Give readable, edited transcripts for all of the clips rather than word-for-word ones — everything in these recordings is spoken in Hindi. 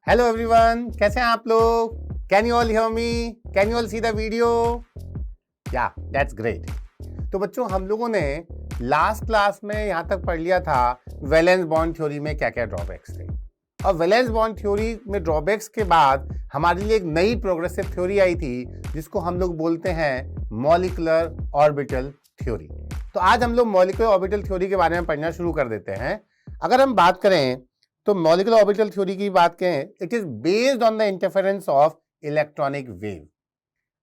हेलो एवरीवन, कैसे हैं आप लोग? Can you all hear me? Can you all see the video? या दैट्स ग्रेट। तो बच्चों, हम लोगों ने लास्ट क्लास में यहाँ तक पढ़ लिया था वैलेंस बॉन्ड थ्योरी में क्या क्या ड्रॉबैक्स थे। और वैलेंस बॉन्ड थ्योरी में ड्रॉबैक्स के बाद हमारे लिए एक नई प्रोग्रेसिव थ्योरी आई थी जिसको हम लोग बोलते हैं मॉलिक्यूलर ऑर्बिटल थ्योरी। तो आज हम लोग मॉलिक्यूलर ऑर्बिटल थ्योरी के बारे में पढ़ना शुरू कर देते हैं। अगर हम बात करें तो मॉलिक्यूलर ऑर्बिटल थ्योरी की बात करें, it is based on the interference of electronic wave.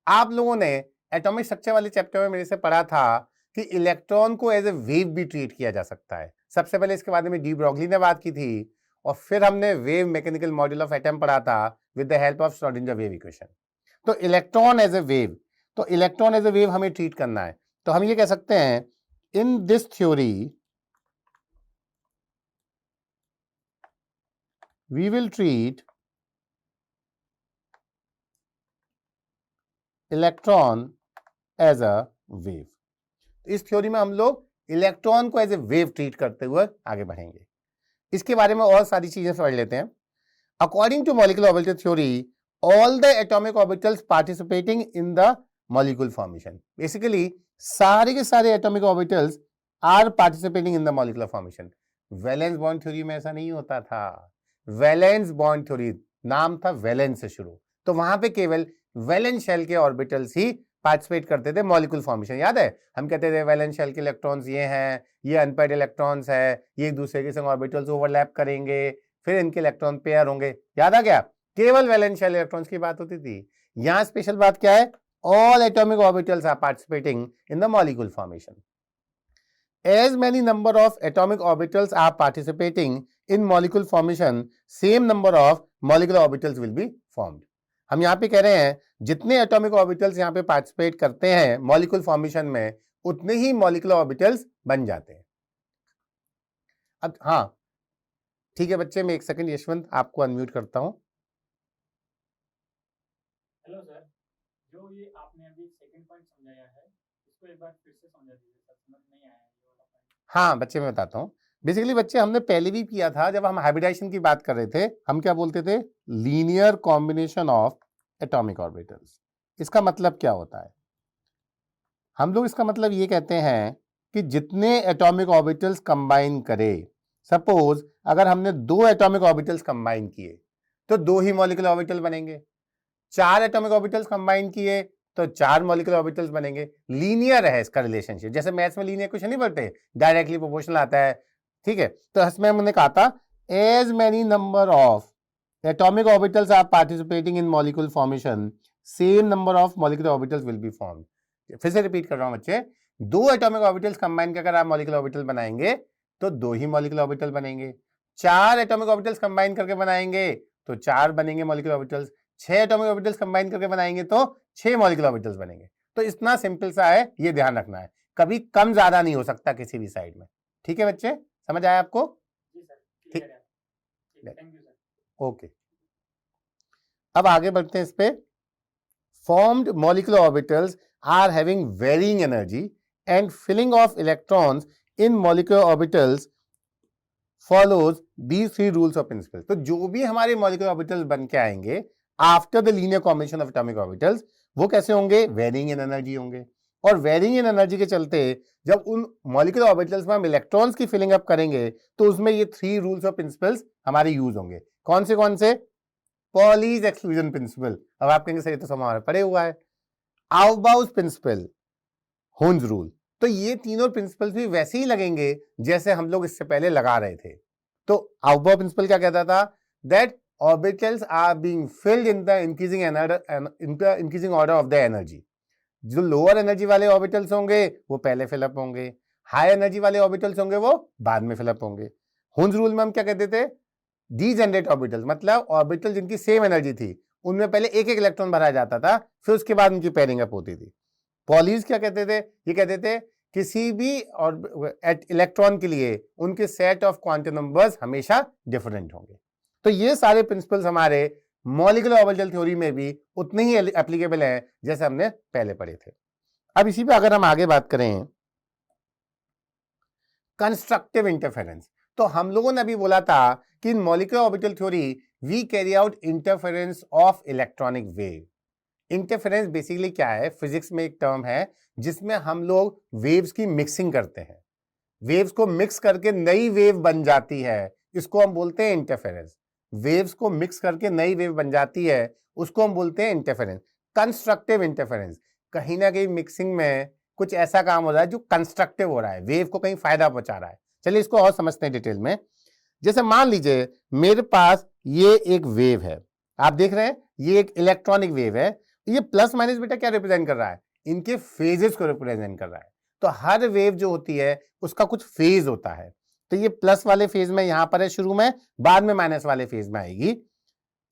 आप लोगों ने एटॉमिक स्ट्रक्चर वाले चैप्टर में मेरे से पढ़ा था कि इलेक्ट्रॉन को एज ए वेव भी ट्रीट किया जा सकता है। सबसे पहले इसके बारे में डी ब्रॉगली ने बात की थी और फिर हमने wave mechanical model of atom पढ़ा था with the help of Schrodinger wave equation. तो इलेक्ट्रॉन एज ए वेव, तो इलेक्ट्रॉन एज ए वेव हमें ट्रीट करना है। तो हम ये कह सकते हैं in this theory we will treat electron as a wave। इस थ्योरी में हम लोग इलेक्ट्रॉन को एज ए वेव ट्रीट करते हुए आगे बढ़ेंगे। इसके बारे में और सारी चीजें पढ़ लेते हैं। According to molecular orbital theory, all the atomic orbitals participating in the molecule formation, basically सारे के सारे atomic orbitals are participating in the molecular formation. Valence bond theory में ऐसा नहीं होता था। वैलेंस बॉन्ड थ्योरी नाम था वैलेंस से शुरू, तो वहां पे केवल वैलेंस शेल के ऑर्बिटल्स ही पार्टिसिपेट करते थे मॉलिक्यूल फॉर्मेशन। याद है, हम कहते थे वैलेंस शेल के इलेक्ट्रॉन्स ये हैं, ये अनपेयर्ड इलेक्ट्रॉन्स है, ये एक दूसरे के संग ऑर्बिटल्स ओवरलैप करेंगे, फिर इनके इलेक्ट्रॉन पेयर होंगे। याद आ गया? केवल वैलेंस शेल इलेक्ट्रॉन्स की बात होती थी। यहां स्पेशल बात क्या है? All atomic orbitals are participating in the molecule formation. As many number of atomic orbitals are participating in molecule formation, same number of molecular orbitals will be formed। हम यहाँ पे कह रहे हैं जितने एटॉमिक ऑर्बिटल्स यहाँ पे पार्टिसिपेट करते हैं मॉलिक्यूल फॉर्मेशन में, उतने ही मॉलिक्यूलर ऑर्बिटल्स बन जाते हैं। अब हाँ ठीक है बच्चे, मैं एक सेकंड यशवंत आपको अनम्यूट करता हूँ। हेलो सर, जो ये आपने अभी सेकंड पॉइंट समझाया है इसको एक बार फिर से समझा दीजिए सर, समझ नहीं आया ये वाला पॉइंट। हाँ बच्चे, मैं बताता हूँ। बेसिकली बच्चे, हमने पहले भी किया था जब हम हाइब्रिडाइजेशन की बात कर रहे थे, हम क्या बोलते थे? Linear combination of atomic orbitals. इसका मतलब क्या होता है? हम लोग इसका मतलब ये कहते हैं कि जितने एटॉमिक ऑर्बिटल्स कंबाइन करे, सपोज अगर हमने 2 एटॉमिक ऑर्बिटल्स कंबाइन किए तो 2 ही मॉलिक्यूलर ऑर्बिटल बनेंगे। 4 एटॉमिक ऑर्बिटल्स कंबाइन किए तो 4 मॉलिक्यूलर ऑर्बिटल्स बनेंगे। लीनियर है इसका रिलेशनशिप, जैसे मैथ्स में लीनियर क्वेश्चन नहीं पढ़ते, डायरेक्टली प्रोपोर्शनल आता है। ठीक है, तो इसमें हमने कहा था as many number of atomic orbitals are participating in molecule formation, same number of molecular orbitals will be formed. फिर से रिपीट कर रहा हूं बच्चे, 2 एटॉमिक ऑर्बिटल्स कंबाइन कर आप मॉलिक्यूलर ऑर्बिटल बनाएंगे तो 2 ही मॉलिक्यूलर ऑर्बिटल बनेंगे। 4 एटॉमिक ऑर्बिटल्स कंबाइन करके बनाएंगे तो 4 बनेंगे molecular orbitals. 6 atomic orbitals combine करके बनाएंगे तो 6 मॉलिक्यूलर ऑर्बिटल्स बनेंगे। तो इतना सिंपल सा है, ये ध्यान रखना है, कभी कम ज्यादा नहीं हो सकता किसी भी साइड में। ठीक है बच्चे, समझ आया आपको? जी सर, क्लियर है। Thank you sir. ओके, अब आगे बढ़ते हैं इस पे। Formed molecular orbitals are having varying energy and filling of electrons in molecular orbitals follows these 3 rules of principle। तो जो भी हमारे molecular orbitals बन के आएंगे after the linear combination of atomic orbitals, वो कैसे होंगे? varying in energy होंगे। और varying in energy के चलते जब उन molecular orbitals में हम electrons की filling up करेंगे तो उसमें ये 3 rules of principles हमारे यूज होंगे। कौन से? Pauli's exclusion principle. अब आप कहेंगे सर ये तो सब हमारे पढ़े हुआ है। आउबाउस प्रिंसिपल, हुन्स रूल। तो ये तीनों प्रिंसिपल्स भी वैसे ही लगेंगे जैसे हम लोग इससे पहले लगा रहे थे। तो आउबाउ प्रिंसिपल क्या कहता था? That orbitals are being filled in the increasing order of the energy. जो लोअर एनर्जी वाले ऑर्बिटल्स होंगे वो पहले फिलअप होंगे, हाई एनर्जी वाले ऑर्बिटल्स होंगे वो बाद में फिलअप होंगे। हुन्स रूल में हम क्या कहते थे? डीजेनरेट ऑर्बिटल, मतलब ऑर्बिटल जिनकी सेम एनर्जी थी उनमें पहले एक एक इलेक्ट्रॉन भरा जाता था, फिर उसके बाद उनकी पेयरिंग अप होती थी। पॉलीज क्या कहते थे? ये कहते थे किसी भी इलेक्ट्रॉन के लिए उनके सेट ऑफ क्वांटम नंबर्स हमेशा डिफरेंट होंगे। तो ये सारे प्रिंसिपल्स हमारे मॉलिक्यूलर ऑर्बिटल थ्योरी में भी उतने ही एप्लीकेबल हैं जैसे हमने पहले पढ़े थे। अब इसी पे अगर हम आगे बात करें कंस्ट्रक्टिव इंटरफेरेंस, तो हम लोगों ने अभी बोला था कि in molecular orbital theory we carry out interference of electronic wave. Interference basically क्या है, फिजिक्स में एक टर्म है जिसमें हम लोग वेव्स की मिक्सिंग करते हैं, वेव्स को मिक्स करके नई वेव बन जाती है, इसको हम बोलते हैं इंटरफेरेंस। वेव्स को मिक्स करके नई वेव बन जाती है, उसको हम बोलते हैं इंटरफेरेंस। कंस्ट्रक्टिव इंटरफेरेंस, कहीं ना कहीं मिक्सिंग में कुछ ऐसा काम हो रहा है जो कंस्ट्रक्टिव हो रहा है, वेव को कहीं फायदा पहुंचा रहा है। चलिए इसको और समझते हैं डिटेल में। जैसे मान लीजिए मेरे पास ये एक वेव है, आप देख रहे हैं ये एक इलेक्ट्रॉनिक वेव है, ये प्लस माइनस बेटा क्या रिप्रेजेंट कर रहा है, इनके फेजेस को रिप्रेजेंट कर रहा है। तो हर वेव जो होती है उसका कुछ फेज होता है, तो ये प्लस वाले फेज में यहां पर है शुरू में, बाद में माइनस वाले फेज में आएगी।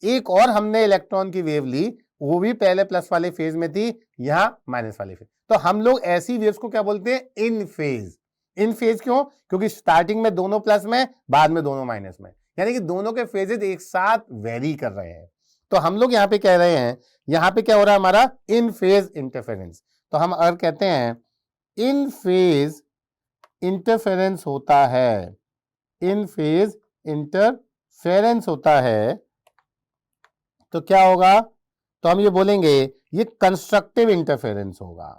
एक और हमने इलेक्ट्रॉन की वेव ली, वो भी पहले प्लस वाले फेज में थी, यहां माइनस वाले फेज। तो हम लोग ऐसी वेव्स को क्या बोलते हैं, इन फेज। इन फेज क्यों, क्योंकि स्टार्टिंग में दोनों प्लस में, बाद में दोनों माइनस में, यानी कि दोनों के फेजेस एक साथ वेरी कर रहे हैं। तो हम लोग यहां पे कह रहे हैं, यहां पे क्या हो रहा है हमारा, इन फेज इंटरफेरेंस। तो हम अगर कहते हैं इन फेज इंटरफेरेंस होता है, इन फेज इंटरफेरेंस होता है, तो क्या होगा, तो हम ये बोलेंगे ये कंस्ट्रक्टिव इंटरफेरेंस होगा।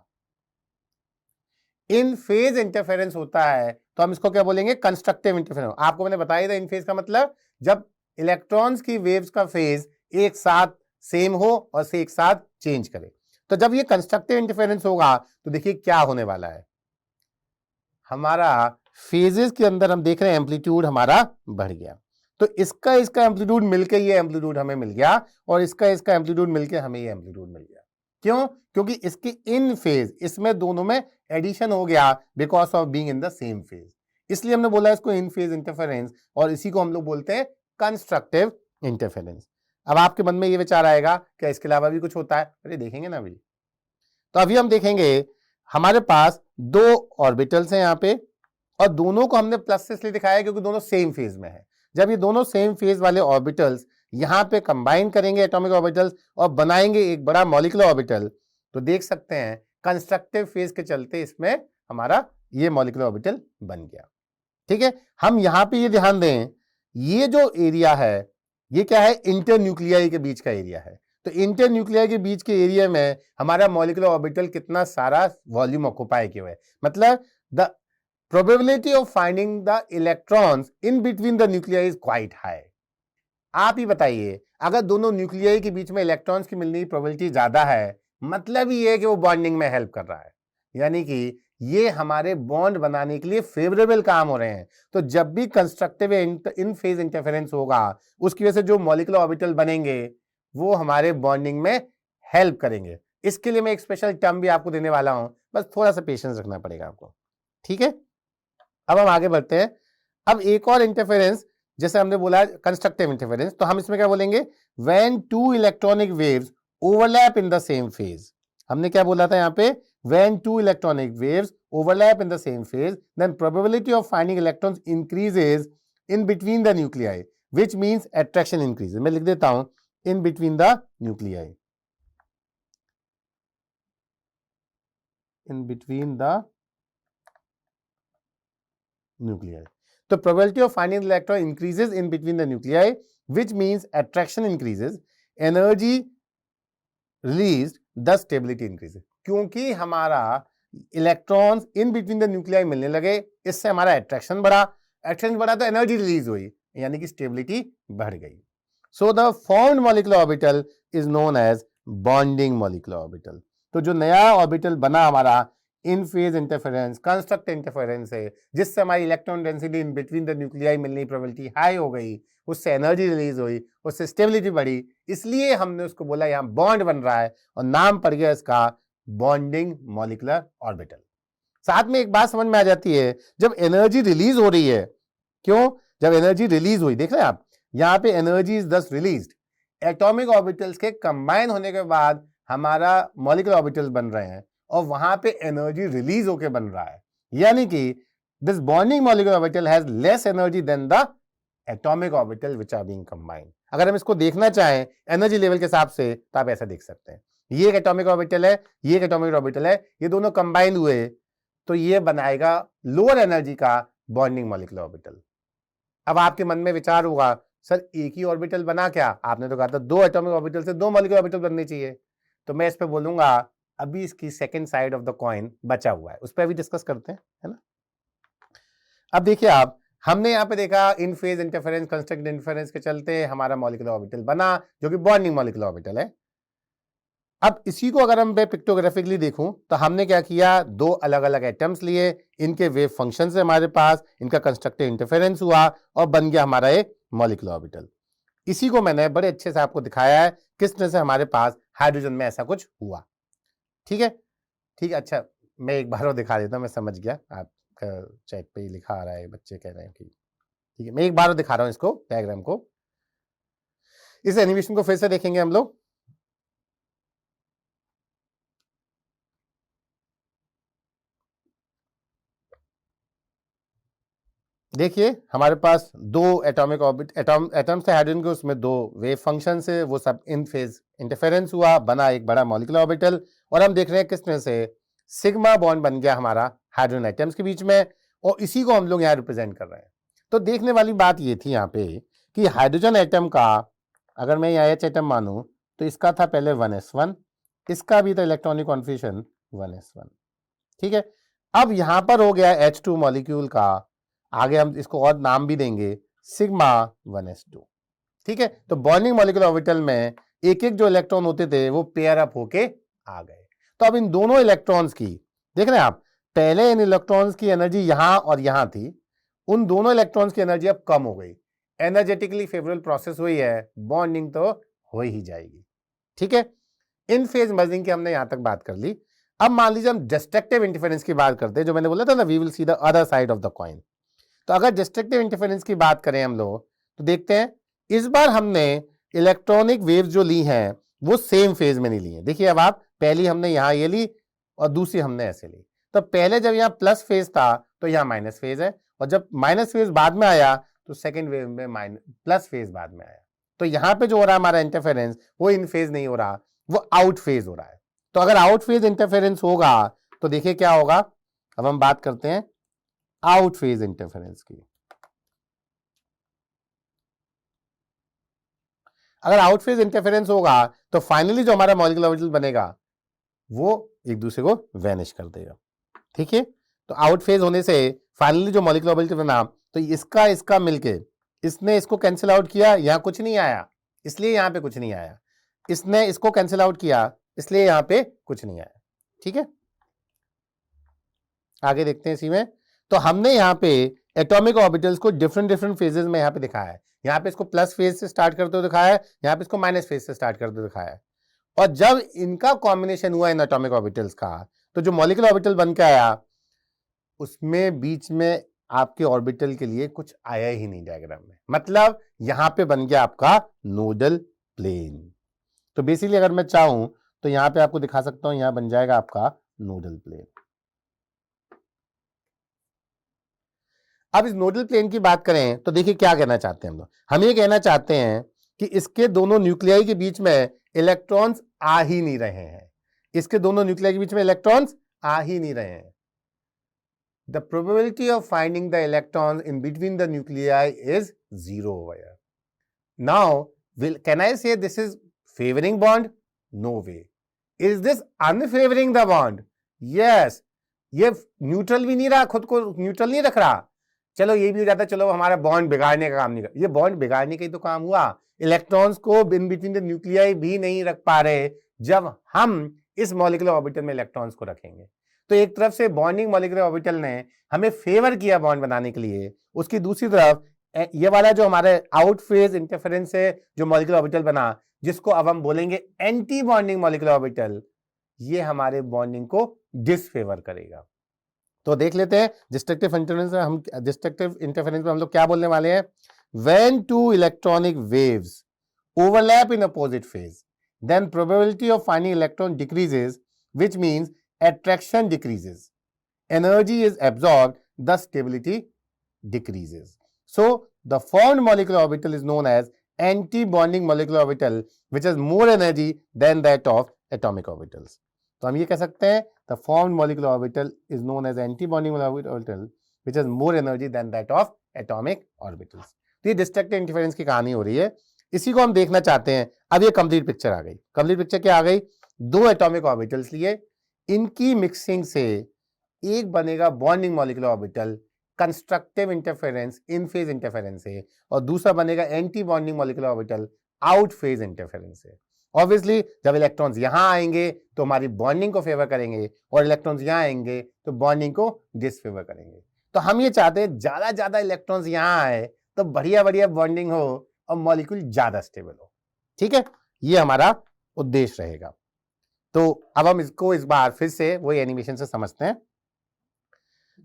इन फेज इंटरफेरेंस होता है तो हम इसको क्या बोलेंगे, कंस्ट्रक्टिव इंटरफेरेंस। आपको मैंने बताया था इन फेज का मतलब जब इलेक्ट्रॉन्स की वेव्स का फेज एक साथ सेम हो और से एक साथ चेंज करे। तो जब ये कंस्ट्रक्टिव इंटरफेरेंस होगा तो देखिए क्या होने वाला है, हमारा फेजेस के अंदर हम देख रहे हैं एम्पलीट्यूड हमारा बढ़ गया, तो इसका एम्पलीट्यूड मिलके ये एम्पलीट्यूड हमें मिल गया, और इसका एम्पलीट्यूड मिलके हमें ये एम्पलीट्यूड मिल गया। क्यों, क्योंकि इसके इन फेज, इसमें दोनों में एडिशन हो गया because of being in the same phase, इसलिए हमने बोला इसको इन फेज इंटरफेरेंस, और इसी को हम लोग बोलते हैं कंस्ट्रक्टिव इंटरफेरेंस। अब आपके मन में ये विचार आएगा क्या इसके अलावा भी कुछ होता है, अरे देखेंगे ना अभी। तो अभी हम देखेंगे हमारे पास दो ऑर्बिटल्स हैं यहाँ पे, और दोनों को हमने प्लस से इसलिए दिखाया क्योंकि दोनों सेम फेज में है। जब ये दोनों सेम फेज वाले ऑर्बिटल्स यहां पे कंबाइन करेंगे एटॉमिक ऑर्बिटल्स और बनाएंगे एक बड़ा मॉलिक्यूलर ऑर्बिटल, तो देख सकते हैं कंस्ट्रक्टिव फेज के चलते इसमें हमारा ये मॉलिक्यूलर ऑर्बिटल बन गया। ठीक है, हम यहां पे ये ध्यान दें, ये जो एरिया है ये क्या है, इंटरन्यूक्लियाई के बीच का एरिया है। तो इंटरन्यूक्लियाई के बीच के एरिया में हमारा मॉलिक्यूलर ऑर्बिटल कितना सारा वॉल्यूम ऑक्युपाई किया हुआ है, मतलब the probability of finding the electrons in between the nuclei is quite high। आप ही बताइए, अगर दोनों न्यूक्लियाई के बीच में इलेक्ट्रॉन्स की मिलने की प्रोबेबिलिटी ज्यादा है, मतलब ये है कि वो बॉन्डिंग में हेल्प कर रहा है, यानी कि ये हमारे बॉन्ड बनाने के लिए फेवरेबल काम हो रहे हैं। तो जब भी कंस्ट्रक्टिव इन फेज इंटरफेरेंस होगा, उसकी वजह से जो मॉलिक्यूलर ऑर्बिटल बनेंगे वो हमारे बॉन्डिंग में हेल्प करेंगे। इसके लिए मैं एक स्पेशल टर्म भी आपको देने वाला हूं, बस थोड़ा सा पेशेंस रखना पड़ेगा आपको। ठीक है, अब हम आगे बढ़ते हैं। अब एक और इंटरफेरेंस, जैसे हमने बोला कंस्ट्रक्टिव इंटरफेरेंस, तो हम इसमें क्या बोलेंगे, when two electronic waves overlap in the same phase. हमने क्या बोला था यहाँ पे, when two electronic waves overlap in the same phase then probability of finding electrons increases in between the nuclei which means attraction increases. मैं लिख देता हूं in between the nuclei, in between the nuclei. The probability of finding the electron increases in between the nuclei, which means attraction increases, energy released, thus stability increases. क्योंकि हमारा electrons in between the nuclei मिलने लगे, इससे हमारा अट्रैक्शन बढ़ा, अट्रैक्शन बढ़ा तो एनर्जी रिलीज हुई, यानी कि स्टेबिलिटी बढ़ गई। So the formed molecular orbital is known as bonding molecular orbital. तो जो नया ऑर्बिटल बना हमारा in phase interference, constructive interference है, जिससे हमारी electron density in between the nuclei मिलने की प्रोबेबिलिटी हाई हो गई, उससे एनर्जी रिलीज हुई, उससे स्टेबिलिटी बढ़ी, इसलिए हमने उसको बोला यहाँ बॉन्ड बन रहा है और नाम पड़ गया इसका बॉन्डिंग मॉलिक्यूलर ऑर्बिटल। साथ में एक बात समझ में आ जाती है, जब एनर्जी रिलीज हो रही है, क्यों, जब एनर्जी रिलीज हुई, देख रहे हैं आप यहाँ पे एनर्जी इज दस रिलीज्ड, एटॉमिक ऑर्बिटल्स के कंबाइन होने के बाद हमारा मॉलिक्यूलर ऑर्बिटल्स बन रहे हैं और वहां पे एनर्जी रिलीज होके बन रहा है, यानी कि this bonding molecular orbital has less energy than the atomic orbital which are being combined. अगर हम इसको देखना चाहें एनर्जी लेवल के हिसाब से तो आप ऐसा देख सकते हैं, ये एक एटॉमिक ऑर्बिटल है, ये एक एटॉमिक ऑर्बिटल है, ये दोनों कंबाइन हुए तो ये बनाएगा लोअर एनर्जी का बॉन्डिंग मॉलिक्यूलर ऑर्बिटल। अब आपके मन में विचार होगा सर एक ही ऑर्बिटल बना क्या? आपने तो कहा था दो एटॉमिक ऑर्बिटल से दो मॉलिक्यूलर ऑर्बिटल बनने चाहिए। तो मैं इस पे बोलूंगा अभी इसकी second side of the coin बचा हुआ है, उस पर अभी डिस्कस करते हैं, है ना। अब देखिए आप, हमने यहाँ पे देखा इन फेज इंटरफेरेंस कंस्ट्रक्ट इंटरफेरेंस के चलते हमारा मॉलिक्यूलर ऑर्बिटल बना जो कि बॉन्डिंग मॉलिक्यूलर ऑर्बिटल है। अब इसी को अगर हम पिक्टोग्राफिकली देखूं तो हमने क्या किया, दो अलग अलग एटम्स लिए, इनके वेव फंक्शन से हमारे पास इनका कंस्ट्रक्टिव इंटरफेरेंस हुआ और बन गया हमारा एक मॉलिक्यूलर ऑर्बिटल। इसी को मैंने बड़े अच्छे से आपको दिखाया है किस तरह से हमारे पास हाइड्रोजन में ऐसा कुछ हुआ। ठीक है, ठीक है। अच्छा, मैं एक बार और दिखा देता हूं, मैं समझ गया, आपका चैट पे ही लिखा आ रहा है, बच्चे कह रहे हैं कि ठीक है, मैं एक बार और दिखा रहा हूं इसको, डायग्राम को। इस एनिमेशन को फिर से देखेंगे हम लोग। देखिए हमारे पास दो एटॉमिक ऑर्बिट एटम्स थे हाइड्रोजन के, उसमें दो वेव फंक्शन से वो सब इन फेज इंटरफेरेंस हुआ, बना एक बड़ा मॉलिक्यूलर ऑर्बिटल। और हम देख रहे हैं किस तरह से सिग्मा बॉन्ड बन गया हमारा हाइड्रोजन एटम्स के बीच में, और इसी को हम लोग यहाँ रिप्रेजेंट कर रहे हैं। तो देखने वाली बात ये थी यहाँ पे कि हाइड्रोजन एटम का अगर मैं यहाँ एच एटम मानूं तो इसका था पहले 1s1, इसका भी था इलेक्ट्रॉनिक कॉन्फिगरेशन 1s1। ठीक है, अब यहां पर हो गया H2 मॉलिक्यूल का, आगे हम इसको और नाम भी देंगे सिग्मा 1s2। ठीक है, तो बॉन्डिंग मॉलिक्यूलर ऑर्बिटल में एक एक जो इलेक्ट्रॉन होते थे वो पेयर अप होके आ गए। तो अब इन दोनों इलेक्ट्रॉन्स की देख रहे हैं आप, पहले इन इलेक्ट्रॉन्स की एनर्जी यहां और यहां थी, उन दोनों इलेक्ट्रॉन्स की एनर्जी अब कम हो गई, एनर्जेटिकली फेवरेबल प्रोसेस हुई है, बॉन्डिंग तो हो ही जाएगी। ठीक है, इन फेज मर्जिंग की हमने यहां तक बात कर ली। अब मान लीजिए हम डिस्ट्रक्टिव इंटरफेरेंस की बात करते हैं, जो मैंने बोला था ना, we will see the other side of the coin. तो अगर डिस्ट्रक्टिव इंटरफेरेंस की बात करें हम लोग तो देखते हैं इस बार हमने इलेक्ट्रॉनिक वेव्स जो ली हैं वो सेम फेज में नहीं ली है। देखिए अब आप, पहली हमने यहां ये ली और दूसरी हमने ऐसे ली। तो पहले जब यहां प्लस फेज था तो यहां माइनस फेज है, और जब माइनस फेज बाद में आया तो सेकेंड वेव में प्लस फेज बाद में आया। तो यहां पे जो हो रहा है हमारा इंटरफेरेंस वो इन फेज नहीं हो रहा, वो आउट फेज हो रहा है। तो अगर आउट फेज इंटरफेरेंस होगा तो देखिए क्या होगा। अब हम बात करते हैं आउट फेज इंटरफेरेंस की। अगर आउट फेज इंटरफेरेंस होगा तो फाइनली जो हमारा मॉलिक्यूलर ऑर्बिटल बनेगा वो एक दूसरे को वैनिश कर देगा। ठीक है, तो आउट फेज होने से फाइनली जो मॉलिक्यूलर ऑर्बिटल बना, तो इसका इसका मिलके इसने इसको कैंसिल आउट किया, यहां कुछ नहीं आया इसलिए यहां पे कुछ नहीं आया, इसने इसको कैंसिल आउट किया इसलिए यहां पे कुछ नहीं आया। ठीक है, आगे देखते हैं इसी में। तो हमने यहाँ पे एटॉमिक ऑर्बिटल्स को डिफरेंट डिफरेंट फेजेस में यहाँ पे दिखाया है। यहाँ पे इसको प्लस फेज से स्टार्ट करते हुए दिखाया है, यहाँ पे इसको माइनस फेज से स्टार्ट करते हुए दिखाया है। और जब इनका कॉम्बिनेशन हुआ इन एटॉमिक ऑर्बिटल्स का, तो जो मॉलिक्यूलर ऑर्बिटल बन के आया उसमें बीच में आपके ऑर्बिटल के लिए कुछ आया ही नहीं डायग्राम में, मतलब यहां पे बन गया आपका नोडल प्लेन। तो बेसिकली अगर मैं चाहूं तो यहां पे आपको दिखा सकता हूं, यहां बन जाएगा आपका नोडल प्लेन। अब इस नोडल प्लेन की बात करें तो देखिए क्या कहना चाहते हैं हम लोग। हम ये कहना चाहते हैं कि इसके दोनों न्यूक्लियाई के बीच में इलेक्ट्रॉन्स आ ही नहीं रहे हैं, इसके दोनों न्यूक्लियाई के बीच में इलेक्ट्रॉन्स आ ही नहीं रहे हैं। The probability of finding the electrons in between the nuclei is 0 over here. Now, can I say this is favoring bond? No way. Is this unfavoring the bond? Yes. ये न्यूट्रल भी नहीं रहा, खुद को न्यूट्रल नहीं रख रहा। चलो ये भी हो जाता, चलो हमारा बॉन्ड बिगाड़ने का काम नहीं कर, ये बॉन्ड बिगाड़ने का ही तो काम हुआ। इलेक्ट्रॉन्स को इन बिटवीन द न्यूक्लियाई भी नहीं रख पा रहे जब हम इस मॉलिक्यूलर ऑर्बिटल में इलेक्ट्रॉन्स को रखेंगे। तो एक तरफ से बॉन्डिंग मॉलिक्यूलर ऑर्बिटल ने हमें फेवर किया बॉन्ड बनाने के लिए, उसकी दूसरी तरफ ये वाला जो हमारे आउट फेज इंटरफेरेंस से जो मॉलिक्यूलर ऑर्बिटल बना, जिसको अब हम बोलेंगे एंटी बॉन्डिंग मॉलिक्यूलर ऑर्बिटल, ये हमारे बॉन्डिंग को डिसफेवर करेगा। तो देख लेते हैं डिस्ट्रक्टिव इंटरफेरेंस में हम लोग क्या बोलने वाले हैं। When two electronic waves overlap in opposite phase, then probability of finding electron decreases, which means attraction decreases, energy is absorbed, thus stability decreases. So the formed molecular orbital is known as anti-bonding molecular orbital, which has more energy than that of atomic orbitals. तो हम ये कह सकते हैं the formed molecular orbital is known as anti-bonding molecular orbital, which has more energy than that of atomic orbitals. तो ये डिस्ट्रक्टिव इंटरफेरेंस की कहानी हो रही है, इसी को हम देखना चाहते हैं। अब ये कंप्लीट पिक्चर आ गई। कंप्लीट पिक्चर क्या आ गई? दो एटॉमिक ऑर्बिटल्स लिए, इनकी मिक्सिंग से एक बनेगा bonding molecular orbital constructive interference इन फेज इंटरफेरेंस से, और दूसरा बनेगा anti bonding molecular orbital out phase interference से। ऑब्वियसली जब इलेक्ट्रॉन्स यहां आएंगे तो हमारी बॉन्डिंग को फेवर करेंगे, और इलेक्ट्रॉन्स यहां आएंगे तो बॉन्डिंग को डिसफेवर करेंगे। तो हम ये चाहते हैं ज्यादा इलेक्ट्रॉन्स यहां आए तो बढ़िया बॉन्डिंग हो और मॉलिक्यूल ज्यादा स्टेबल हो। ठीक है, ये हमारा उद्देश्य रहेगा। तो अब हम इसको इस बार फिर से वही एनिमेशन से समझते हैं।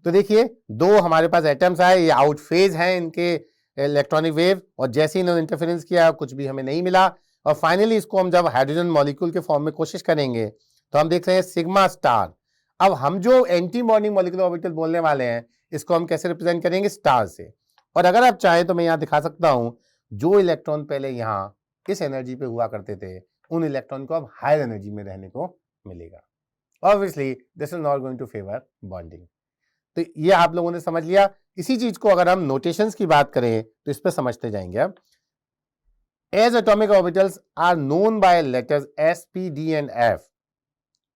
तो देखिए, दो हमारे पास एटम्स आए, ये आउट फेज हैं इनके इलेक्ट्रॉनिक वेव, और जैसे ही इन्होंने इंटरफेरेंस किया कुछ भी हमें नहीं मिला, और फाइनली इसको हम जब हाइड्रोजन मॉलिक्यूल के फॉर्म में कोशिश करेंगे तो हम देख रहे हैं सिग्मा स्टार। अब हम जो एंटी बॉन्डिंग मॉलिक्यूलर ऑर्बिटल बोलने वाले हैं, इसको हम कैसे रिप्रेजेंट करेंगे? स्टार से। और अगर आप चाहें तो मैं यहां दिखा सकता हूं, जो इलेक्ट्रॉन पहले यहां इस एनर्जी पे हुआ करते थे, उन इलेक्ट्रॉन को अब हायर एनर्जी में रहने को मिलेगा। Obviously this is not going to favour bonding. तो ये आप लोगों ने समझ लिया। इसी चीज को अगर हम नोटेशंस की बात करें तो इस पर समझते जाएंगे। अब as atomic orbitals are known by letters S, P, D and F,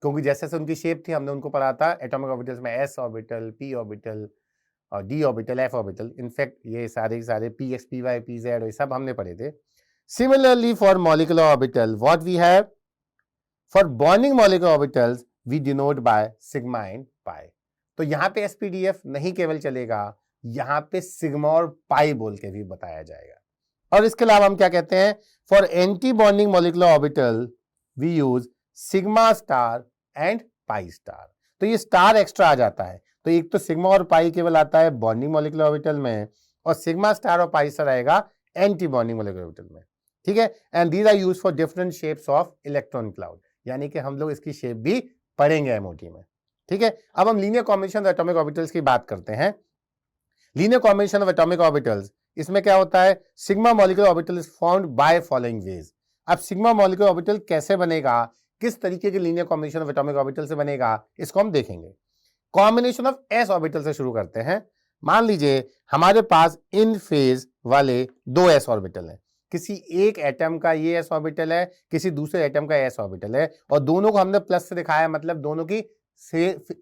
क्योंकि जैसे जैसे उनकी शेप थी हमने उनको पढ़ा था एटॉमिक ऑर्बिटल्स में एस ऑर्बिटल, पी ऑर्बिटल और D orbital, F orbital. In fact ये सारे P X, P Y, P Z, ये सब हमने पढ़े थे। Similarly for molecular orbital what we have, for bonding molecular orbitals we denote by sigma and pi. तो यहां पे एसपीडीएफ नहीं केवल चलेगा, यहां पे सिग्मा और पाई बोल के भी बताया जाएगा। और इसके अलावा हम क्या कहते हैं? For anti bonding molecular orbital we use sigma star and pi star. तो ये स्टार एक्स्ट्रा आ जाता है, तो एक तो सिग्मा और पाई केवल आता है बॉन्डिंग मॉलिक्यूलर ऑर्बिटल में, और सिग्मा स्टार और पाई स्टार आएगा एंटी बॉन्डिंग मॉलिक्यूलर ऑर्बिटल में। ठीक है, and these are used for different shapes of electron cloud, यानी कि हम लोग इसकी शेप भी पढ़ेंगे एमओटी में। ठीक है, अब हम linear combination of atomic orbitals की बात करते हैं। Linear combination of atomic orbitals, इसमें क्या होता है? Sigma molecular orbital is formed by following veg. अब सिग्मा मॉलिक्यूलर ऑर्बिटल कैसे बनेगा, किस तरीके के linear combination of atomic orbital से बनेगा, इसको हम देखेंगे। कॉम्बिनेशन ऑफ एस ऑर्बिटल से शुरू करते हैं। मान लीजिए हमारे पास इन फेज वाले दो एस ऑर्बिटल हैं, किसी एक एटम का ये एस ऑर्बिटल है, किसी दूसरे एटम का एस ऑर्बिटल है, और दोनों को हमने प्लस से दिखाया, मतलब दोनों की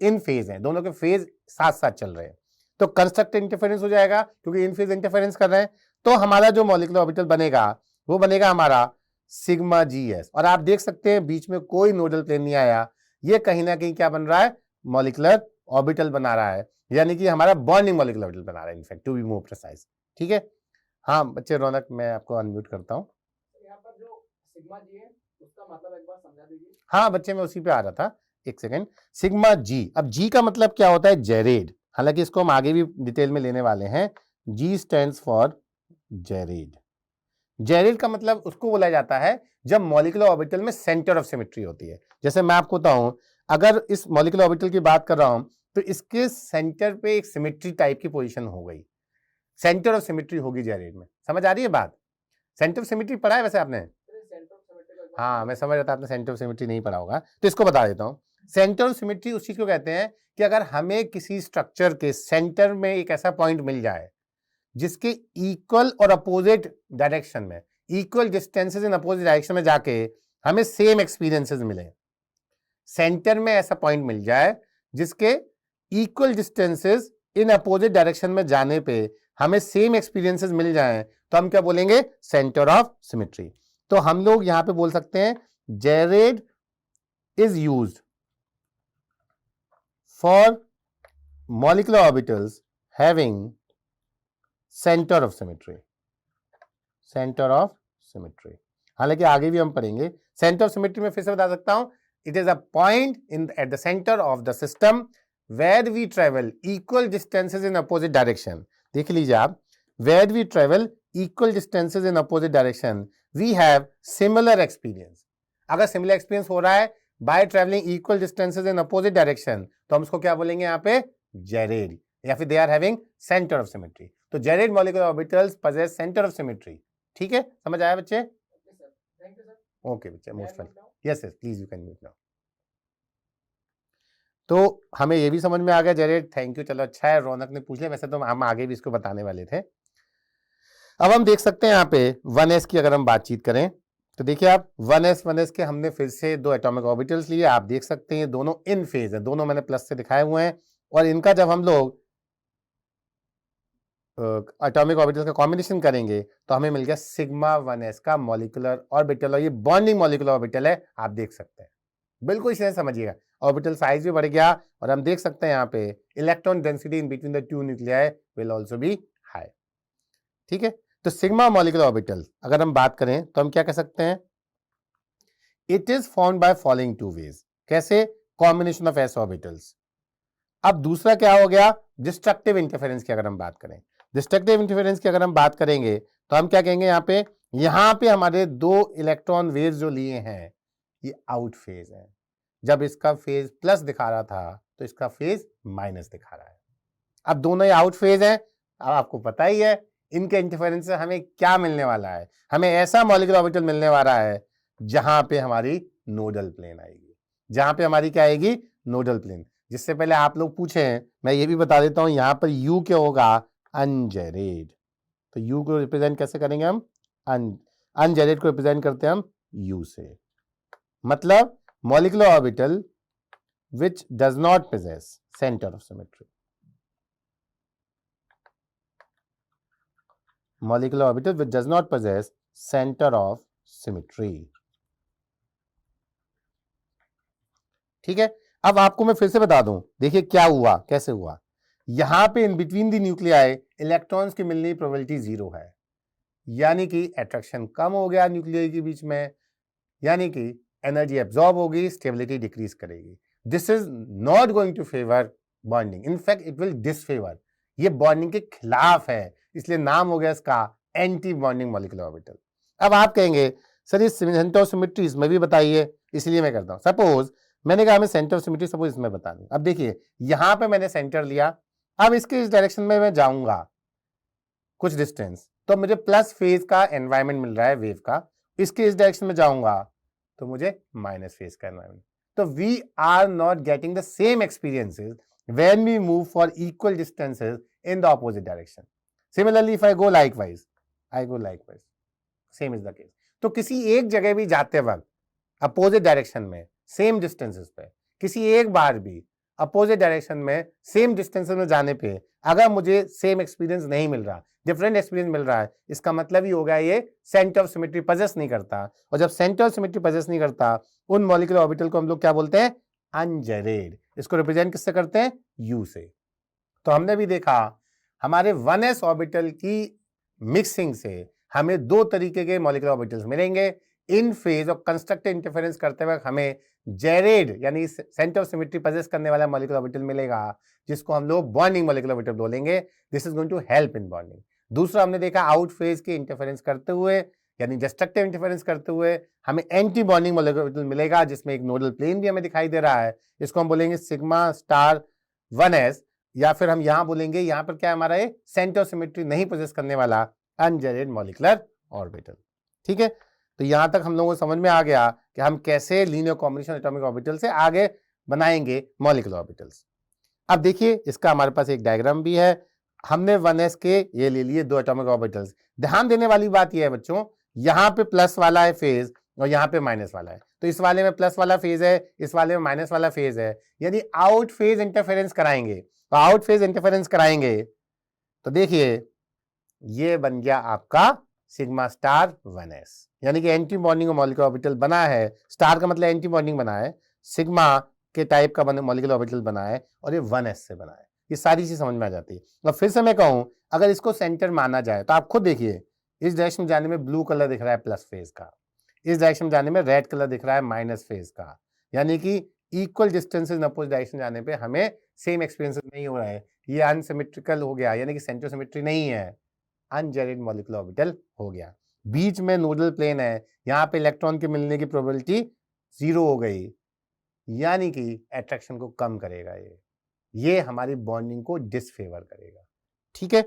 इन फेज हैं, दोनों के फेज साथ साथ चल रहे हैं। तो कंस्ट्रक्टिव इंटरफेरेंस हो जाएगा क्योंकि इन फेज इंटरफेरेंस कर रहे हैं। तो हमारा जो मॉलिक्यूलर ऑर्बिटल बनेगा वो बनेगा हमारा सिग्मा जी एस। और आप देख सकते हैं बीच में कोई नोडल प्लेन नहीं आया, ये कहीं ना कहीं क्या बन रहा है? मॉलिक्यूलर ऑर्बिटल बना रहा है, यानी कि हमारा बॉन्डिंग मॉलिक्यूलर ऑर्बिटल बना रहा है, in fact to be more precise. ठीक है, हाँ बच्चे, रौनक मैं आपको अनम्यूट करता हूँ। यहाँ पर जो सिग्मा जी है उसका मतलब एक बार समझा दीजिए। हाँ बच्चे, मैं उसी पे आ रहा था, एक सेकेंड। सिग्मा जी, अब जी का मतलब क्या होता है? जेरेड। हालांकि इसको हम आगे भी डिटेल में लेने वाले हैं। जी स्टैंड्स फॉर जेरेड। जेरेड का मतलब उसको बोला जाता है जब मॉलिक्यूलर ऑर्बिटल में सेंटर ऑफ सिमेट्री होती है। जैसे मैं आपको बताऊं, अगर इस मॉलिक्यूलर ऑर्बिटल की बात कर रहा हूं तो इसके सेंटर पे एक सिमेट्री टाइप की पोजीशन हो गई, सेंटर ऑफ सिमेट्री होगी जेरेड में। समझ आ रही है बात? सेंटर ऑफ सिमेट्री पढ़ा है वैसे आपने? हाँ, मैं समझ रहा था आपने सेंटर ऑफ सिमेट्री नहीं पढ़ा होगा, तो इसको बता देता हूँ। सेंटर ऑफ सिमेट्री उस चीज को कहते हैं कि अगर हमें किसी स्ट्रक्चर के सेंटर में एक ऐसा पॉइंट मिल जाए जिसके इक्वल और अपोजिट डायरेक्शन में, equal distances in opposite direction में जाके हमें सेम एक्सपीरियंसेस मिले। सेंटर में ऐसा पॉइंट मिल जाए जिसके equal distances in opposite direction में जाने पे हमें सेम एक्सपीरियंसेस मिल जाएं, तो हम क्या बोलेंगे? Centre of symmetry. तो हम लोग यहां पे बोल सकते हैं Jared is used for molecular orbitals having centre of symmetry. Centre of symmetry, हालांकि आगे भी हम पढ़ेंगे। सेंटर ऑफ सिमेट्री में फिर से बता सकता हूं, it is a point in at the centre of the system where we travel equal distances in opposite direction. देख लीजिए आप, where we travel equal distances in opposite direction we have similar experience. अगर सिमिलर एक्सपीरियंस हो रहा है by travelling equal distances in opposite direction, तो हम उसको क्या बोलेंगे यहाँ पे? जेरेड, या फिर they are having centre of symmetry. तो gerade molecular orbitals possess centre of symmetry. ठीक है, समझ आया बच्चे? ओके बच्चे, most welcome. Yes yes, please you can mute now. तो हमें ये भी समझ में आ गया जेरेड, थैंक यू। चलो अच्छा है, रौनक ने पूछ लिया, वैसे तो हम आगे भी इसको बताने वाले थे। अब हम देख सकते हैं यहाँ पे 1s की अगर हम बातचीत करें तो देखिए आप 1s के हमने फिर से दो एटॉमिक ऑर्बिटल्स लिए, आप देख सकते हैं दोनों इन फेज है, दोनों मैंने प्लस से दिखाए हुए हैं, और इनका जब हम लोग एटॉमिक ऑर्बिटल का कॉम्बिनेशन करेंगे तो हमें मिल गया सिग्मा 1s का मॉलिक्यूलर ऑर्बिटल, और ये बॉन्डिंग मॉलिक्यूलर ऑर्बिटल है, आप देख सकते हैं। बिल्कुल इसी तरह समझिएगा, ऑर्बिटल साइज भी बढ़ गया, और हम देख सकते हैं यहाँ पे electron density in between the two nuclei will also be high. ठीक है, तो सिग्मा मॉलिक्यूलर ऑर्बिटल अगर हम बात करें तो हम क्या कह सकते हैं, it is formed by following two ways. कैसे? Combination of s orbitals. अब दूसरा क्या हो गया, डिस्ट्रक्टिव इंटरफेरेंस की अगर हम बात करें, डिस्ट्रक्टिव इंटरफेरेंस की अगर हम बात करेंगे तो हम क्या कहेंगे, यहाँ पे हमारे दो इलेक्ट्रॉन वेव्स जो लिए हैं ये आउट फेज है। जब इसका फेज प्लस दिखा रहा था तो इसका फेज माइनस दिखा रहा है। अब दोनों ही आउट फेज है, अब आपको पता ही है इनके इंटरफेरेंस से हमें क्या मिलने वाला है, हमें ऐसा मॉलिक्यूलर ऑर्बिटल मिलने वाला है जहां पे हमारी नोडल प्लेन आएगी, जहां पे हमारी क्या आएगी, नोडल प्लेन। जिससे पहले आप लोग पूछें, मैं ये भी बता देता हूं, यहां पर यू क्या होगा, अनजेरेड। तो यू को रिप्रेजेंट कैसे करेंगे हम, अनजेरेड को रिप्रेजेंट करते हैं हम यू से, मतलब molecular orbital which does not possess center of symmetry. Molecular orbital which does not possess center of symmetry. ठीक है, अब आपको मैं फिर से बता दूं, देखिए क्या हुआ, कैसे हुआ। यहां पे इन बिटवीन द न्यूक्लियाई इलेक्ट्रॉन्स की मिलने की प्रोबेबिलिटी 0 है, यानी कि अट्रैक्शन कम हो गया न्यूक्लियाई के बीच में, यानी कि एनर्जी एब्जॉर्ब होगी, स्टेबिलिटी डिक्रीज करेगी। This is not going to favour bonding, in fact it will disfavour, ये बॉन्डिंग के खिलाफ है, इसलिए नाम हो गया इसका एंटी बॉन्डिंग मॉलिक्यूलर ऑर्बिटल। अब आप कहेंगे सर ये सेंटर ऑफ सिमेट्री इसमें भी बताइए, इसलिए मैं करता हूं। सपोज मैंने कहा हमें सेंटर ऑफ सिमेट्री सपोज इसमें बता दूं। अब देखिए यहां पे मैंने सेंटर लिया, अब इसके इस डायरेक्शन में मैं जाऊंगा कुछ डिस्टेंस, तो मुझे प्लस फेज का एनवायरमेंट मिल रहा है वेव का, इसके इस डायरेक्शन में जाऊंगा तो मुझे माइनस फेज का एनवायरमेंट। तो we are not getting the same experiences when we move for equal distances in the opposite direction. Similarly, if I go likewise, same is the case. तो किसी एक जगह भी जाते वक्त अपोजिट डायरेक्शन में सेम डिस्टेंसेस पे, किसी एक बार भी अपोजिट डायरेक्शन में सेम डिस्टेंसेस में जाने पे अगर मुझे सेम एक्सपीरियंस नहीं मिल रहा, डिफरेंट एक्सपीरियंस मिल रहा है, इसका मतलब ही होगा ये सेंटर ऑफ सिमेट्री पजेस नहीं करता, और जब सेंटर ऑफ सिमेट्री पजेस नहीं करता उन मॉलिक्यूलर ऑर्बिटल को हम लोग क्या बोलते हैं, अनजेरेड। इसको रिप्रेजेंट किससे करते हैं, यू से। तो हमने भी देखा हमारे 1s ऑर्बिटल की मिक्सिंग से हमें दो तरीके के मॉलिक्यूलर ऑर्बिटल्स मिलेंगे। इन फेज और कंस्ट्रक्टिव इंटरफेरेंस करते वक्त हमें जेरेड यानी सेंटर ऑफ सिमेट्री पजेस करने वाला मॉलिक्यूलर ऑर्बिटल मिलेगा, जिसको हम लोग बॉन्डिंग मॉलिक्यूलर ऑर्बिटल बोलेंगे। This is going to help in bonding. दूसरा हमने देखा आउट फेज के इंटरफेरेंस करते हुए यानी डिस्ट्रक्टिव इंटरफेरेंस करते हुए हमें एंटी बॉन्डिंग मॉलिक्यूलर ऑर्बिटल मिलेगा, जिसमें एक नोडल प्लेन भी हमें दिखाई दे रहा है। इसको हम बोलेंगे सिग्मा स्टार 1s, या फिर हम यहां बोलेंगे यहां पर क्या हमारा ये सेंटर ऑफ सिमेट्री नहीं पोजेस करने वाला अनजेरेड मॉलिक्यूलर ऑर्बिटल। ठीक है, तो यहां तक हम लोगों को समझ में आ गया कि हम कैसे लीनियर कॉम्बिनेशन एटॉमिक ऑर्बिटल से आगे बनाएंगे मॉलिक्यूलर ऑर्बिटल्स। अब देखिए इसका हमारे पास एक डायग्राम भी है, हमने 1s के ये ले लिए दो एटॉमिक ऑर्बिटल्स। ध्यान देने वाली बात यह है बच्चों, यहां पे प्लस वाला है फेज और यहां पे माइनस वाला है, तो इस वाले में प्लस वाला फेज है, इस वाले में माइनस वाला फेज है। यदि आउट फेज इंटरफेरेंस कराएंगे तो आउट फेज इंटरफेरेंस कराएंगे तो देखिए ये बन गया आपका सिग्मा स्टार 1s, यानी कि एंटी बॉन्डिंग मॉलिक्यूलर ऑर्बिटल बना है। स्टार का मतलब एंटी बॉन्डिंग बना है, सिग्मा के टाइप का मॉलिक्यूलर ऑर्बिटल बना है, और ये 1s से बना है। ये सारी चीज समझ में आ जाती है। और फिर से मैं कहूं अगर इसको सेंटर माना जाए तो आप खुद देखिए इस डायरेक्शन में जाने में ब्लू कलर दिख रहा है प्लस फेज का, इस डायरेक्शन में जाने में रेड कलर दिख रहा है माइनस फेज का, यानी कि equal distances in opposite direction जाने पे हमें सेम एक्सपीरियंस नहीं हो रहा है। ये अनसिमेट्रिकल हो गया, यानी कि सेंटर सिमेट्री नहीं है, अनजेरेड मॉलिक्यूलर ऑर्बिटल हो गया। बीच में नोडल प्लेन है, यहाँ पे इलेक्ट्रॉन के मिलने की प्रोबेबिलिटी 0 हो गई, यानी कि अट्रैक्शन को कम करेगा, ये हमारी बॉन्डिंग को डिसफेवर करेगा। ठीक है।